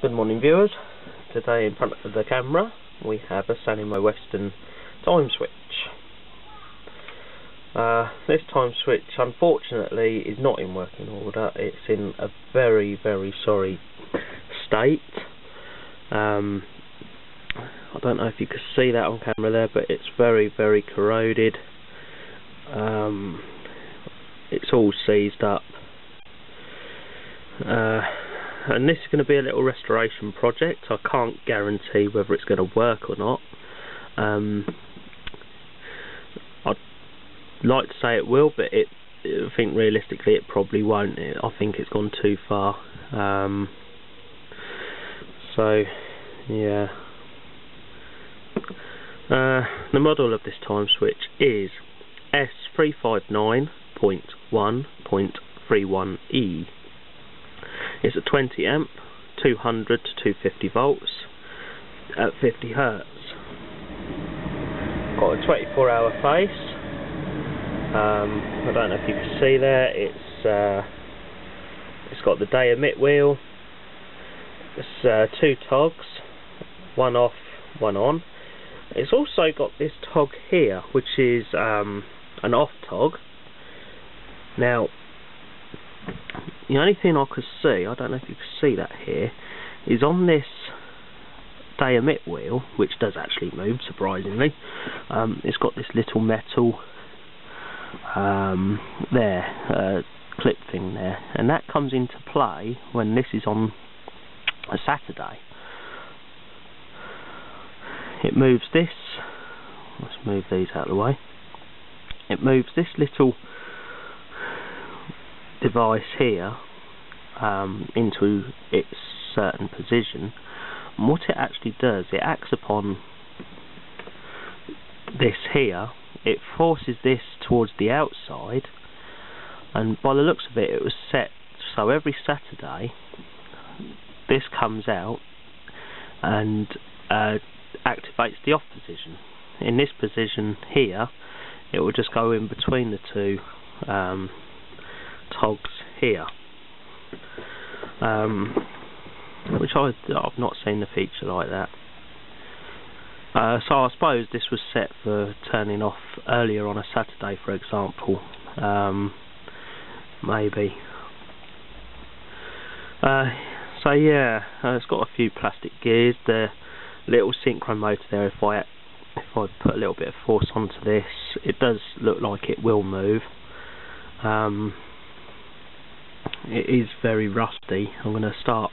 Good morning, viewers. Today in front of the camera we have a Sangamo Weston time switch. This time switch unfortunately is not in working order. It's in a very sorry state. I don't know if you can see that on camera there, but it's very corroded. It's all seized up. And this is going to be a little restoration project. I can't guarantee whether it's going to work or not. I'd like to say it will, but I think realistically it probably won't. I think it's gone too far. So yeah. The model of this time switch is S359.1.31E. It's a 20 amp, 200 to 250 volts at 50 Hertz. Got a 24-hour face. I don't know if you can see there. It's got the day emit wheel. It's two togs, one off, one on. It's also got this tog here, which is an off tog. Now, the only thing I could see, I don't know if you can see that here, is on this day emit wheel, which does actually move surprisingly. It's got this little metal clip thing there, and that comes into play when this is on a Saturday. It moves this. Let's move these out of the way. It moves this little device here into its certain position, and what it actually does, it acts upon this here. It forces this towards the outside, and by the looks of it, it was set so every Saturday this comes out and activates the off position. In this position here, it will just go in between the two togs here, which I've not seen the feature like that. So I suppose this was set for turning off earlier on a Saturday, for example. Maybe. So yeah, it's got a few plastic gears. The little synchro motor there. If I put a little bit of force onto this, it does look like it will move. It is very rusty. I'm going to start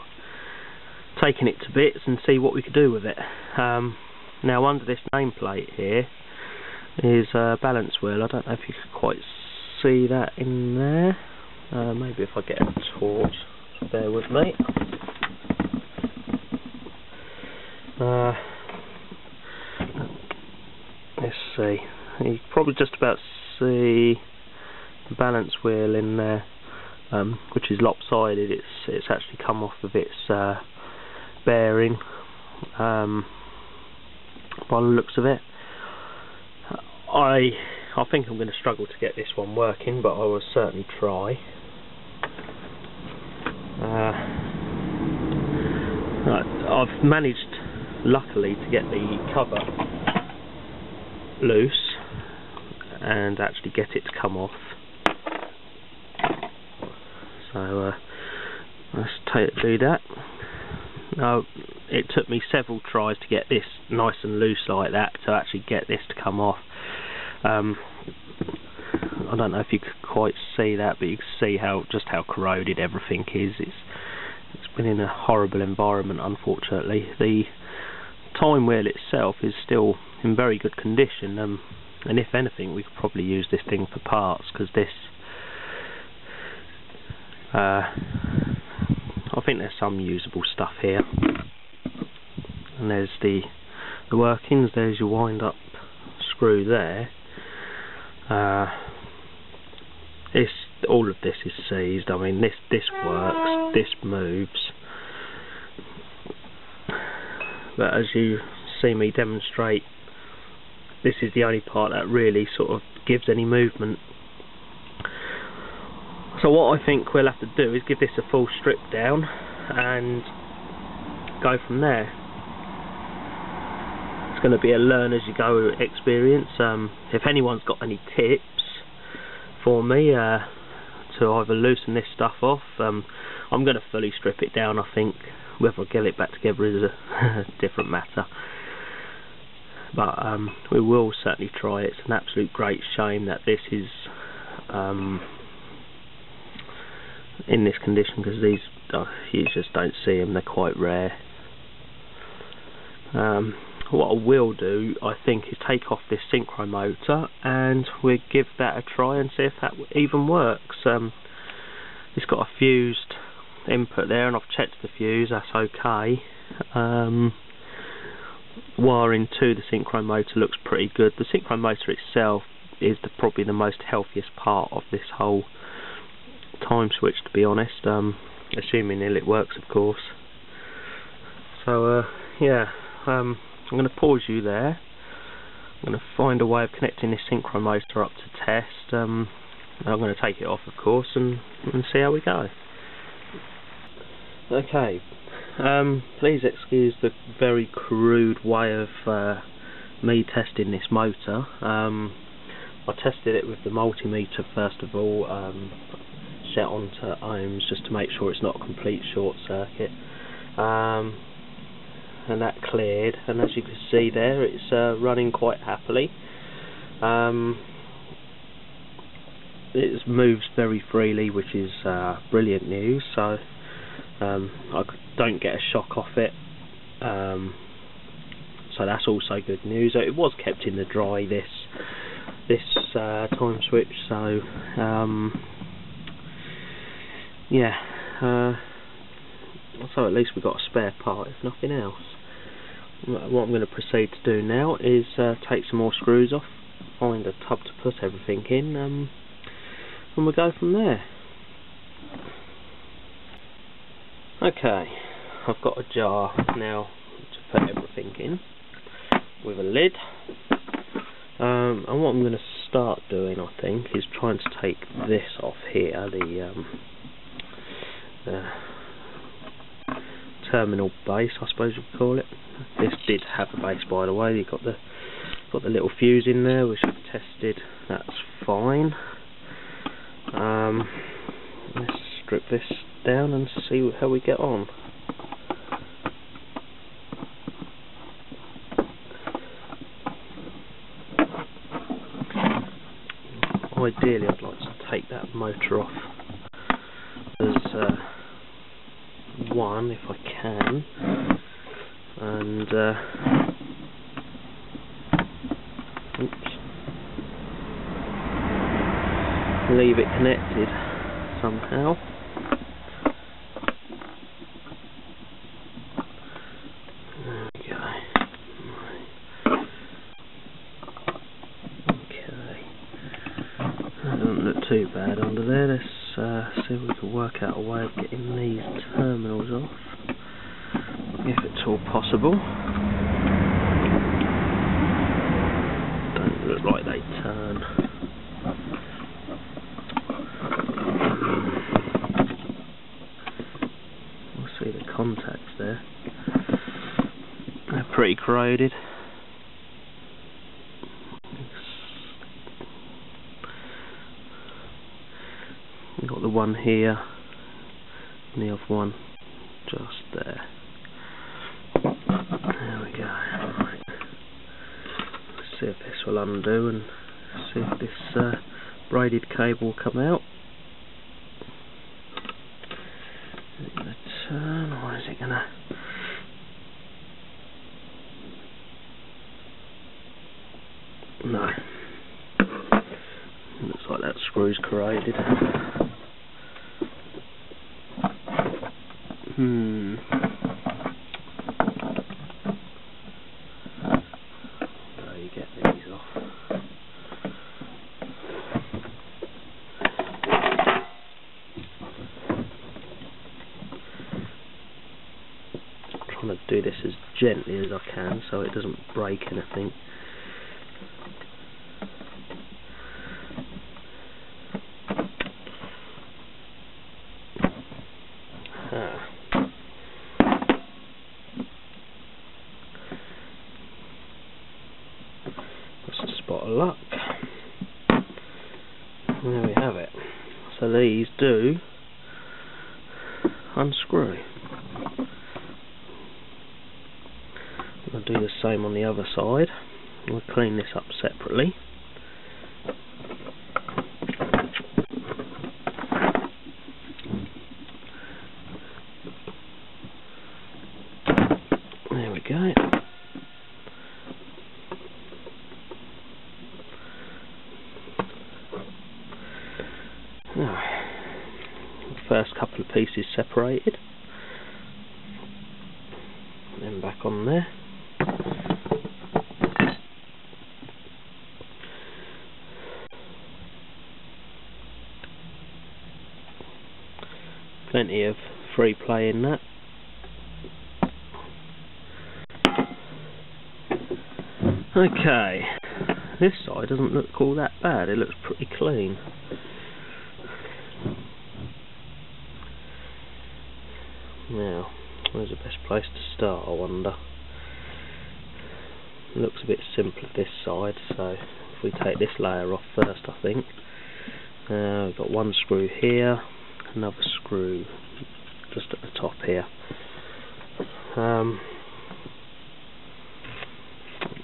taking it to bits and see what we can do with it. Now, under this nameplate here is a balance wheel. I don't know if you can quite see that in there. Maybe if I get a torch, bear with me. Let's see. You can probably just about see the balance wheel in there, which is lopsided. It's actually come off of its bearing, by the looks of it. I think I'm going to struggle to get this one working, but I will certainly try. I've managed, luckily, to get the cover loose and actually get it to come off. So let's do that. Now, it took me several tries to get this nice and loose like that, to actually get this to come off. I don't know if you could quite see that, but you can see just how corroded everything is. It's been in a horrible environment, unfortunately. The time wheel itself is still in very good condition, and if anything, we could probably use this thing for parts, because this I think there's some usable stuff here. And there's the workings. There's your wind up screw there. All of this is seized. I mean, this works, this moves, but as you see me demonstrate, this is the only part that really sort of gives any movement. So what I think we'll have to do is give this a full strip down and go from there. It's going to be a learn as you go experience. If anyone's got any tips for me to either loosen this stuff off, I'm going to fully strip it down. I think whether I get it back together is a different matter, but we will certainly try. It's an absolute great shame that this is in this condition, because these you just don't see them, they're quite rare. What I will do, I think, is take off this synchro motor and we'll give that a try and see if that even works. It's got a fused input there and I've checked the fuse, that's okay. Wiring to the synchro motor looks pretty good. The synchro motor itself is probably the most healthiest part of this whole time switch, to be honest, assuming it works, of course. So yeah, I'm going to pause you there. I'm going to find a way of connecting this synchro motor up to test. I'm going to take it off, of course, and see how we go. Okay, please excuse the very crude way of me testing this motor. I tested it with the multimeter first of all, set onto ohms just to make sure it's not a complete short circuit, and that cleared, and as you can see there, it's running quite happily. It moves very freely, which is brilliant news, so I don't get a shock off it, so that's also good news. It was kept in the dry, this time switch, so yeah, so at least we've got a spare part, if nothing else. What I'm going to proceed to do now is take some more screws off, find a tub to put everything in, and we'll go from there. Okay, I've got a jar now to put everything in with a lid, and what I'm going to start doing, I think, is trying to take this off here, the terminal base, I suppose you could call it. This did have a base, by the way. You've got the little fuse in there, which I've tested. That's fine. Let's strip this down and see how we get on. Ideally, I'd like to take that motor off as one, if I can, and oops, leave it connected somehow. There we go. Okay, that doesn't look too bad under there. Let's see if we can work out a way of getting these terminals off, if it's all possible. Don't look like they turn. We'll see the contacts there. They're pretty corroded. We've got the one here and the other one just there. There we go. Right. Let's see if this will undo and see if this braided cable will come out. Is it going to turn, or is it going to... No. Looks like that screw's corroded. You get these off. I'm trying to do this as gently as I can so it doesn't break anything. luck. And there we have it. So these do unscrew. I'll do the same on the other side. We'll clean this up separately. There we go. First couple of pieces separated, then back on there. Plenty of free play in that. Okay, this side doesn't look all that bad, it looks pretty clean. Now, where's the best place to start, I wonder? It looks a bit simpler this side, so if we take this layer off first, I think. We've got one screw here, another screw just at the top here.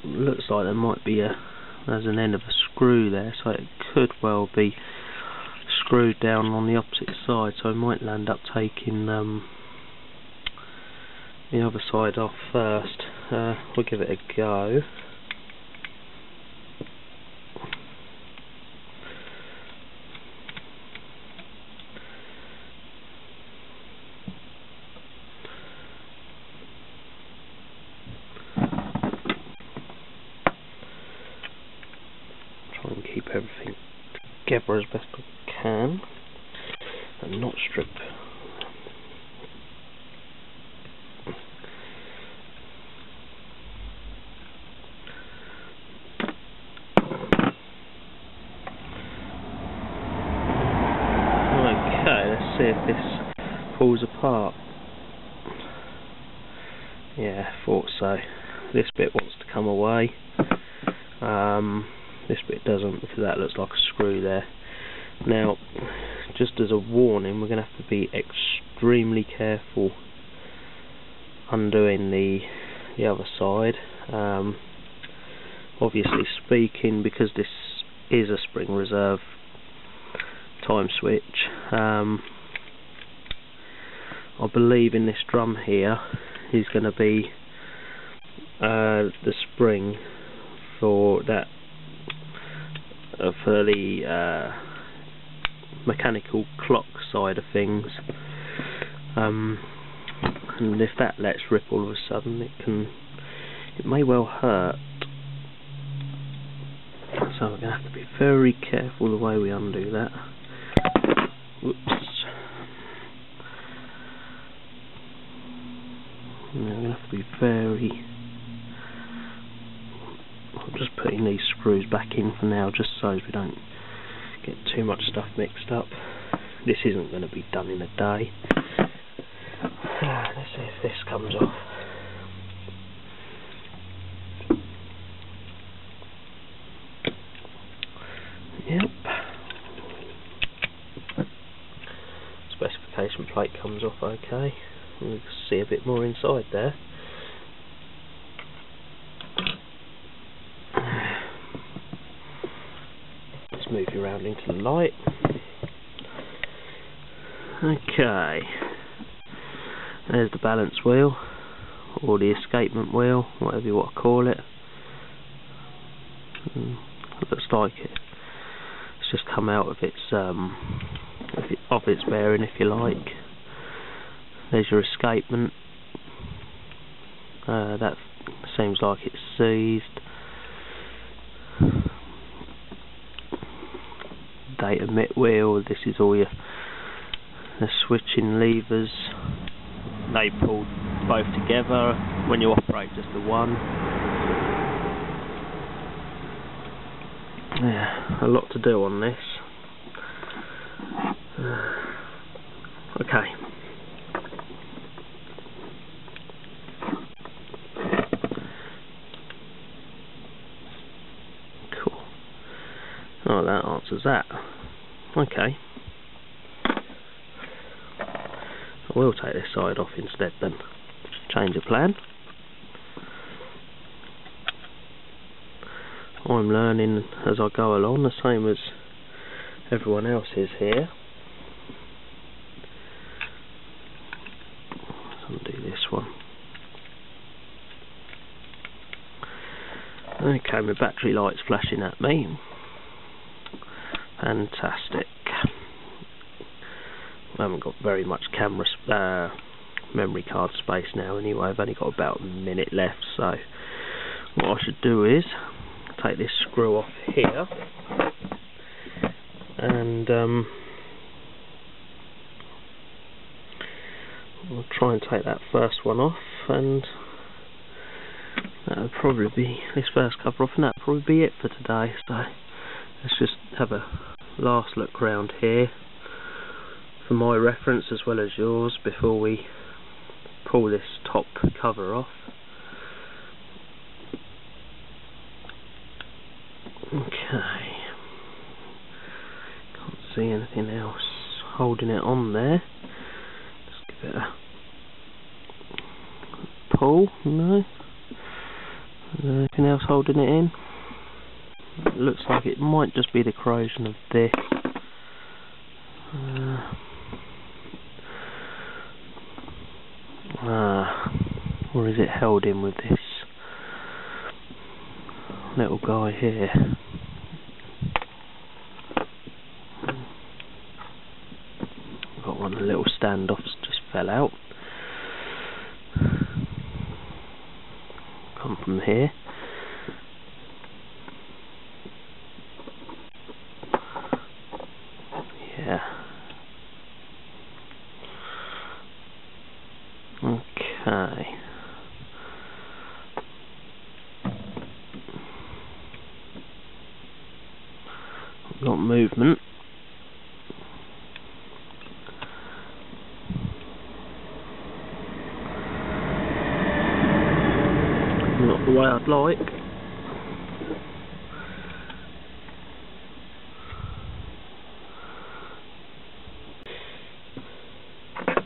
Looks like there might be there's an end of a screw there, so it could well be screwed down on the opposite side, so I might end up taking the other side off first. We'll give it a go. Try and keep everything together as best I can and not strip. See if this pulls apart. Yeah, thought so. This bit wants to come away. This bit doesn't, because that looks like a screw there. Now, just as a warning, we're going to have to be extremely careful undoing the other side. Obviously speaking, because this is a spring reserve time switch, I believe in this drum here is going to be the spring for that for the mechanical clock side of things, and if that lets rip all of a sudden, it may well hurt. So we're going to have to be very careful the way we undo that. Whoops. We're going to have to be very... I'm just putting these screws back in for now, just so we don't get too much stuff mixed up. This isn't going to be done in a day. Let's see if this comes off. Yep. Specification plate comes off okay. You can see a bit more inside there. Let's move you around into the light. Okay. There's the balance wheel, or the escapement wheel, whatever you want to call it. Looks like it's just come out of its bearing, if you like. There's your escapement. That seems like it's seized. Data mit wheel. This is all your the switching levers. They pull both together when you operate just the one. Yeah, a lot to do on this. Okay. Cool. parts as that. Okay. I will take this side off instead then. Change of plan. I'm learning as I go along, the same as everyone else is here. Let's undo this one. Okay, my battery light's flashing at me. Fantastic. I haven't got very much memory card space now anyway. I've only got about a minute left, so what I should do is take this screw off here and I'll try and take that first one off, and that'll probably be this first cover off, and that'll probably be it for today. So let's just have a last look round here for my reference as well as yours before we pull this top cover off. Okay, can't see anything else holding it on there. Just give it a pull. No, anything else holding it in? It looks like it might just be the corrosion of this. Or is it held in with this little guy here? Got one, a little standoff just fell out. Come from here. Yeah. Okay. Got movement. Not the way I'd like.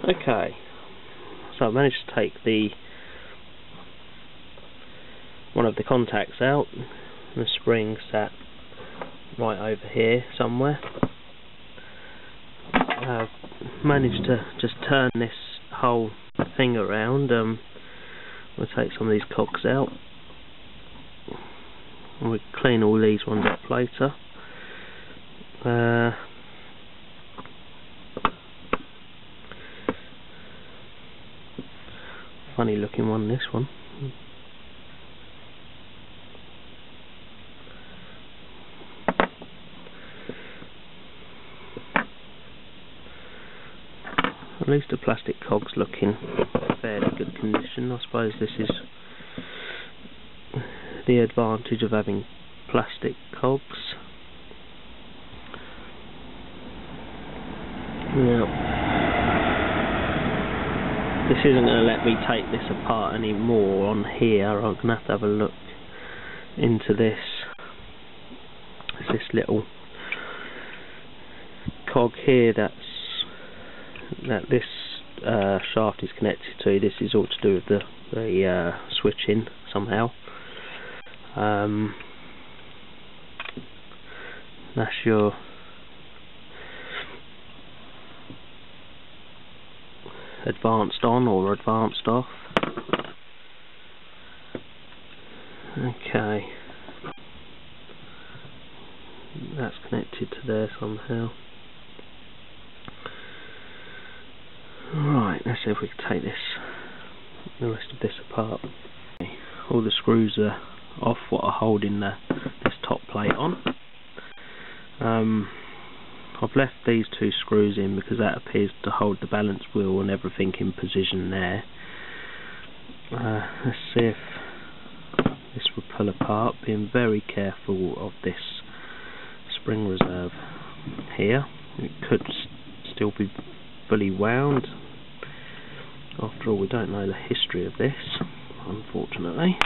Okay, so I managed to take one of the contacts out. The spring sat right over here somewhere. I've managed to just turn this whole thing around. We'll take some of these cogs out and we'll clean all these ones up later. Funny looking one, this one. At least the plastic cogs look in fairly good condition. I suppose this is the advantage of having plastic cogs. Now, this isn't going to let me take this apart anymore on here. I'm going to have a look into this. There's this little cog here that this shaft is connected to. This is all to do with the switching somehow. That's your advanced on or advanced off. Okay, that's connected to there somehow. Right, let's see if we can take the rest of this apart. All the screws are off what are holding this top plate on. I've left these two screws in because that appears to hold the balance wheel and everything in position there. Let's see if this will pull apart, being very careful of this spring reserve here. It could still be fully wound. After all, we don't know the history of this, unfortunately.